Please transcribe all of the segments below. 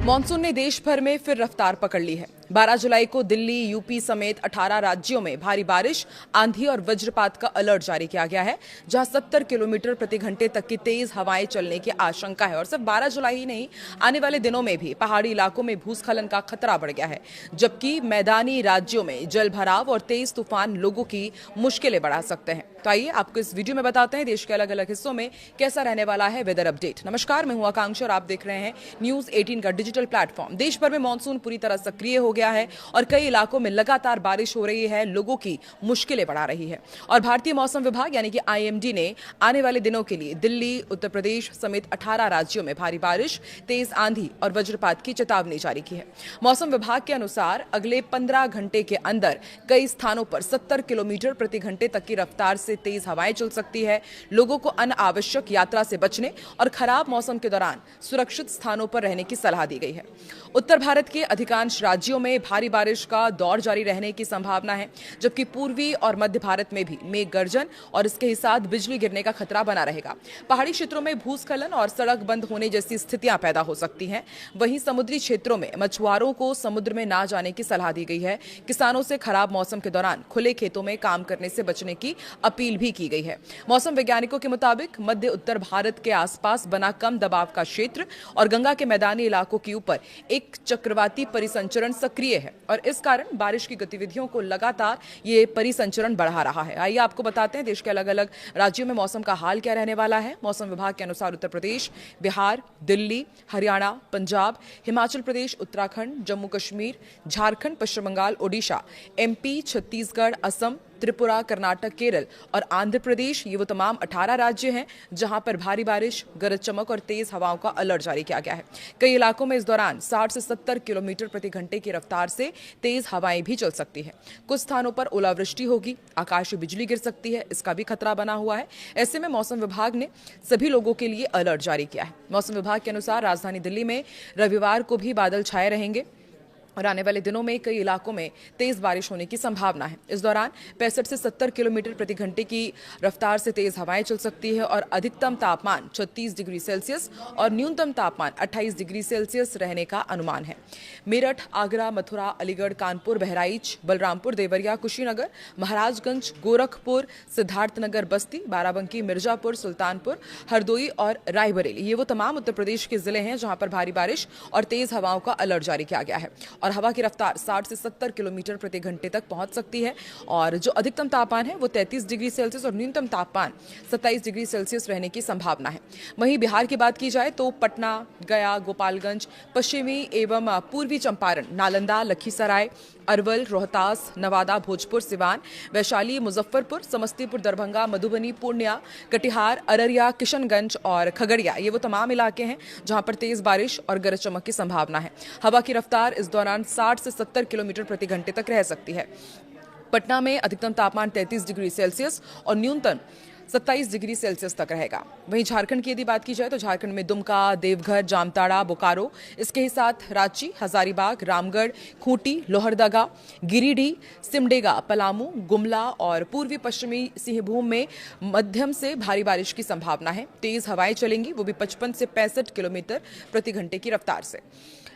Monsoon ने देश भर में फिर रफ्तार पकड़ ली है। 12 जुलाई को दिल्ली, यूपी समेत 18 राज्यों में भारी बारिश, आंधी और वज्रपात का अलर्ट जारी किया गया है, जहां 70 किलोमीटर प्रति घंटे तक की तेज हवाएं चलने की आशंका है। और सिर्फ 12 जुलाई ही नहीं, आने वाले दिनों में भी पहाड़ी इलाकों में भूस्खलन का खतरा बढ़ गया है, जबकि मैदानी राज्यों में जलभराव और तेज तूफान लोगों की मुश्किलें बढ़ा सकते हैं। तो आइए आपको इस वीडियो में बताते हैं देश के अलग अलग हिस्सों में कैसा रहने वाला है वेदर अपडेट। नमस्कार, मैं हूं आकांक्षा और आप देख रहे हैं न्यूज 18 का डिजिटल प्लेटफॉर्म। देश भर में मानसून पूरी तरह सक्रिय हो गया है और कई इलाकों में लगातार बारिश हो रही है, लोगों की मुश्किलें बढ़ा रही है। और भारतीय मौसम विभाग यानी कि आईएमडी ने आने वाले दिनों के लिए दिल्ली, उत्तर प्रदेश समेत 18 राज्यों में भारी बारिश, तेज आंधी और वज्रपात की चेतावनी जारी की है। मौसम विभाग के अनुसार अगले 15 घंटे के अंदर कई स्थानों पर 70 किलोमीटर प्रति घंटे तक की रफ्तार से तेज हवाएं चल सकती है। लोगों को अनावश्यक यात्रा से बचने और खराब मौसम के दौरान सुरक्षित स्थानों पर रहने की सलाह दी गई है। उत्तर भारत के अधिकांश राज्यों में भारी बारिश का दौर जारी रहने की संभावना है, जबकि पूर्वी और मध्य भारत में भी मेघ गर्जन और इसके साथ बिजली गिरने का खतरा बना रहेगा। पहाड़ी क्षेत्रों में भूस्खलन और सड़क बंद होने जैसी स्थितियां पैदा हो सकती हैं। वहीं समुद्री क्षेत्रों में मछुआरों को समुद्र में ना जाने की सलाह दी गई है। किसानों से खराब मौसम के दौरान खुले खेतों में काम करने से बचने की अपील भी की गई है। मौसम वैज्ञानिकों के मुताबिक मध्य उत्तर भारत के आसपास बना कम दबाव का क्षेत्र और गंगा के मैदानी इलाकों के ऊपर एक चक्रवाती परिसंचरण सक्रिय है और इस कारण बारिश की गतिविधियों को लगातार ये परिसंचरण बढ़ा रहा है। आइए आपको बताते हैं देश के अलग अलग राज्यों में मौसम का हाल क्या रहने वाला है। मौसम विभाग के अनुसार उत्तर प्रदेश, बिहार, दिल्ली, हरियाणा, पंजाब, हिमाचल प्रदेश, उत्तराखंड, जम्मू कश्मीर, झारखंड, पश्चिम बंगाल, ओडिशा, एमपी, छत्तीसगढ़, असम, त्रिपुरा, कर्नाटक, केरल और आंध्र प्रदेश, ये वो तमाम 18 राज्य हैं जहां पर भारी बारिश, गरज चमक और तेज हवाओं का अलर्ट जारी किया गया है। कई इलाकों में इस दौरान 60 से 70 किलोमीटर प्रति घंटे की रफ्तार से तेज हवाएं भी चल सकती है। कुछ स्थानों पर ओलावृष्टि होगी, आकाशीय बिजली गिर सकती है, इसका भी खतरा बना हुआ है। ऐसे में मौसम विभाग ने सभी लोगों के लिए अलर्ट जारी किया है। मौसम विभाग के अनुसार राजधानी दिल्ली में रविवार को भी बादल छाए रहेंगे और आने वाले दिनों में कई इलाकों में तेज बारिश होने की संभावना है। इस दौरान 65 से 70 किलोमीटर प्रति घंटे की रफ्तार से तेज हवाएं चल सकती है और अधिकतम तापमान 36 डिग्री सेल्सियस और न्यूनतम तापमान 28 डिग्री सेल्सियस रहने का अनुमान है। मेरठ, आगरा, मथुरा, अलीगढ़, कानपुर, बहराइच, बलरामपुर, देवरिया, कुशीनगर, महाराजगंज, गोरखपुर, सिद्धार्थनगर, बस्ती, बाराबंकी, मिर्जापुर, सुल्तानपुर, हरदोई और रायबरेली, ये वो तमाम उत्तर प्रदेश के जिले हैं जहां पर भारी बारिश और तेज हवाओं का अलर्ट जारी किया गया है और हवा की रफ्तार 60 से 70 किलोमीटर प्रति घंटे तक पहुंच सकती है। और जो अधिकतम तापमान है वो 33 डिग्री सेल्सियस और न्यूनतम तापमान 27 डिग्री सेल्सियस रहने की संभावना है। वहीं बिहार की बात की जाए तो पटना, गया, गोपालगंज, पश्चिमी एवं पूर्वी चंपारण, नालंदा, लखीसराय, अरवल, रोहतास, नवादा, भोजपुर, सिवान, वैशाली, मुजफ्फरपुर, समस्तीपुर, दरभंगा, मधुबनी, पूर्णिया, कटिहार, अररिया, किशनगंज और खगड़िया, ये वो तमाम इलाके हैं जहां पर तेज बारिश और गरज चमक की संभावना है। हवा की रफ्तार इस दौरान 60 से 70 किलोमीटर प्रति घंटे तक रह सकती है। पटना में अधिकतम तापमान 33 डिग्री सेल्सियस और न्यूनतम 27 डिग्री सेल्सियस तक रहेगा। वहीं झारखंड की यदि बात की जाए तो झारखंड में दुमका, देवघर, जामताड़ा, बोकारो, इसके ही साथ रांची, हजारीबाग, रामगढ़, खूंटी, लोहरदगा, गिरिडीह, सिमडेगा, पलामू, गुमला और पूर्वी पश्चिमी सिंहभूम में मध्यम से भारी बारिश की संभावना है। तेज हवाएं चलेंगी, वो भी 55 से 65 किलोमीटर प्रति घंटे की रफ्तार से।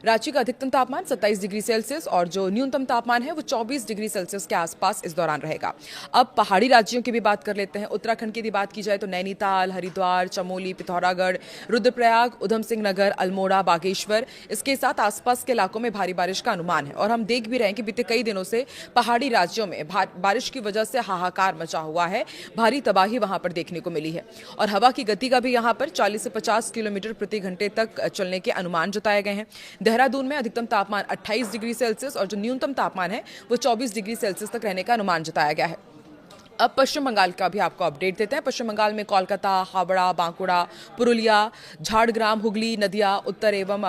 रांची का अधिकतम तापमान 27 डिग्री सेल्सियस और जो न्यूनतम तापमान है वो 24 डिग्री सेल्सियस के आसपास इस दौरान रहेगा। अब पहाड़ी राज्यों की भी बात कर लेते हैं। उत्तराखंड की यदि बात की जाए तो नैनीताल, हरिद्वार, चमोली, पिथौरागढ़, रुद्रप्रयाग, उधम सिंह नगर, अल्मोड़ा, बागेश्वर, इसके साथ आसपास के इलाकों में भारी बारिश का अनुमान है। और हम देख भी रहे हैं कि बीते कई दिनों से पहाड़ी राज्यों में बारिश की वजह से हाहाकार मचा हुआ है, भारी तबाही वहां पर देखने को मिली है। और हवा की गति का भी यहाँ पर 40 से 50 किलोमीटर प्रति घंटे तक चलने के अनुमान जताए गए हैं। देहरादून में अधिकतम तापमान 28 डिग्री सेल्सियस और जो न्यूनतम तापमान है वो 24 डिग्री सेल्सियस तक रहने का अनुमान जताया गया है। अब पश्चिम बंगाल का भी आपको अपडेट देते हैं। पश्चिम बंगाल में कोलकाता, हावड़ा, बांकुड़ा, पुरुलिया, झाड़ग्राम, हुगली, नदिया, उत्तर एवं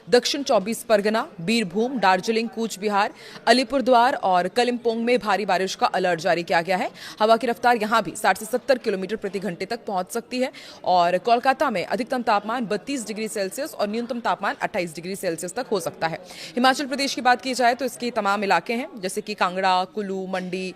दक्षिण 24 परगना, बीरभूम, दार्जिलिंग, कूच बिहार, अलीपुरद्वार और कलिम्पोंग में भारी बारिश का अलर्ट जारी किया गया है। हवा की रफ्तार यहां भी 60 से 70 किलोमीटर प्रति घंटे तक पहुंच सकती है। और कोलकाता में अधिकतम तापमान 32 डिग्री सेल्सियस और न्यूनतम तापमान 28 डिग्री सेल्सियस तक हो सकता है। हिमाचल प्रदेश की बात की जाए तो इसके तमाम इलाके हैं जैसे कि कांगड़ा, कुल्लू, मंडी,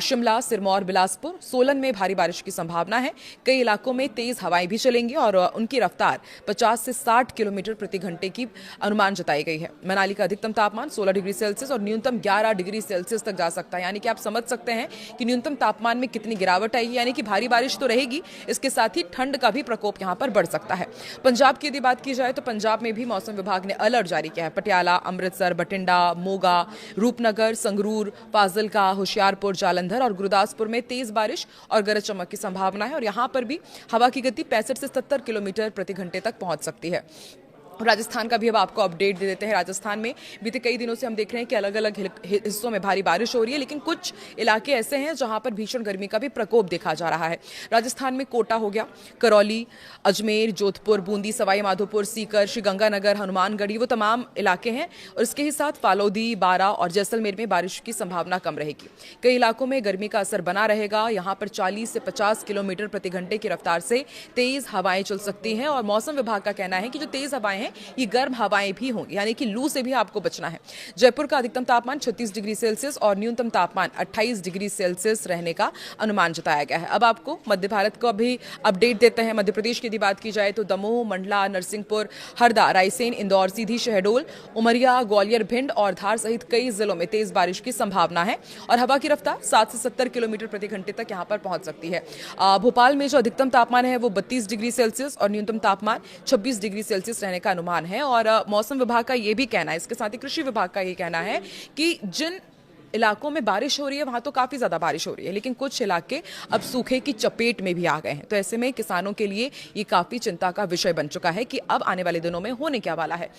शिमला, सिरमौर, बिलासपुर, सोलन में भारी बारिश की संभावना है। कई इलाकों में तेज हवाएं भी चलेंगी और उनकी रफ्तार 50 से 60 किलोमीटर प्रति घंटे की अनुमान जताई गई है। मनाली का अधिकतम तापमान 16 डिग्री सेल्सियस और न्यूनतम 11 डिग्री सेल्सियस तक जा सकता है। यानी कि आप समझ सकते हैं कि न्यूनतम तापमान में कितनी गिरावट आएगी। यानी कि भारी बारिश तो रहेगी, इसके साथ ही ठंड का भी प्रकोप यहां पर बढ़ सकता है। पंजाब की यदि बात की जाए तो पंजाब में भी मौसम विभाग ने अलर्ट जारी किया है। पटियाला, अमृतसर, बठिंडा, मोगा, रूपनगर, संगरूर, फाजिलका, होशियारपुर, जालंधर और गुरदासपुर में तेज बारिश और गरज चमक की संभावना है और यहां पर भी हवा की गति 65 से 70 किलोमीटर प्रति घंटे तक पहुंच सकती है। राजस्थान का भी अब आपको अपडेट दे देते हैं। राजस्थान में बीते कई दिनों से हम देख रहे हैं कि अलग अलग हिस्सों में भारी बारिश हो रही है, लेकिन कुछ इलाके ऐसे हैं जहां पर भीषण गर्मी का भी प्रकोप देखा जा रहा है। राजस्थान में कोटा हो गया, करौली, अजमेर, जोधपुर, बूंदी, सवाई माधोपुर, सीकर, श्रीगंगानगर, हनुमानगढ़ी, वो तमाम इलाके हैं और इसके ही साथ फालोदी, बारा और जैसलमेर में बारिश की संभावना कम रहेगी। कई इलाकों में गर्मी का असर बना रहेगा। यहाँ पर 40 से 50 किलोमीटर प्रति घंटे की रफ्तार से तेज हवाएं चल सकती हैं और मौसम विभाग का कहना है कि जो तेज हवाएं हैं ये गर्म हवाएं भी होंगी, यानी कि लू से भी आपको बचना है। जयपुर का अधिकतम तापमान 36 डिग्री सेल्सियस और न्यूनतम तापमान 28 डिग्री सेल्सियस रहने का अनुमान जताया गया है। अब आपको मध्य भारत को भी अपडेट देते हैं। मध्य प्रदेश की यदि बात की जाए तो दमोह, मंडला, नरसिंहपुर, हरदा, रायसेन, इंदौर, सीधी, शहडोल, उमरिया, ग्वालियर, भिंड और धार सहित कई जिलों में तेज बारिश की संभावना है और हवा की रफ्तार 60 से 70 किलोमीटर प्रति घंटे तक यहां पर पहुंच सकती है। भोपाल में जो अधिकतम तापमान है वो 32 डिग्री सेल्सियस और न्यूनतम तापमान 26 डिग्री सेल्सियस रहने का अनुमान है और मौसम विभाग का यह भी कहना है, इसके साथ ही कृषि विभाग का यह कहना है कि जिन इलाकों में बारिश हो रही है वहां तो काफी ज्यादा बारिश हो रही है, लेकिन कुछ इलाके अब सूखे की चपेट में भी आ गए हैं। तो ऐसे में किसानों के लिए ये काफी चिंता का विषय बन चुका है कि अब आने वाले दिनों में होने क्या वाला है।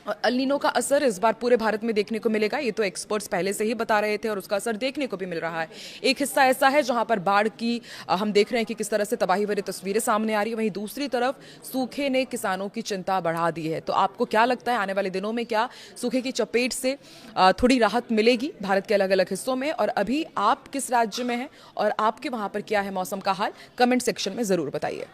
और अल नीनो का असर इस बार पूरे भारत में देखने को मिलेगा, ये तो एक्सपर्ट्स पहले से ही बता रहे थे और उसका असर देखने को भी मिल रहा है। एक हिस्सा ऐसा है जहां पर बाढ़ की हम देख रहे हैं कि किस तरह से तबाही भरी तस्वीरें सामने आ रही है, वहीं दूसरी तरफ सूखे ने किसानों की चिंता बढ़ा दी है। तो आपको क्या लगता है आने वाले दिनों में क्या सूखे की चपेट से थोड़ी राहत मिलेगी भारत के अलग अलग हिस्सों में? और अभी आप किस राज्य में हैं और आपके वहां पर क्या है मौसम का हाल, कमेंट सेक्शन में जरूर बताइए।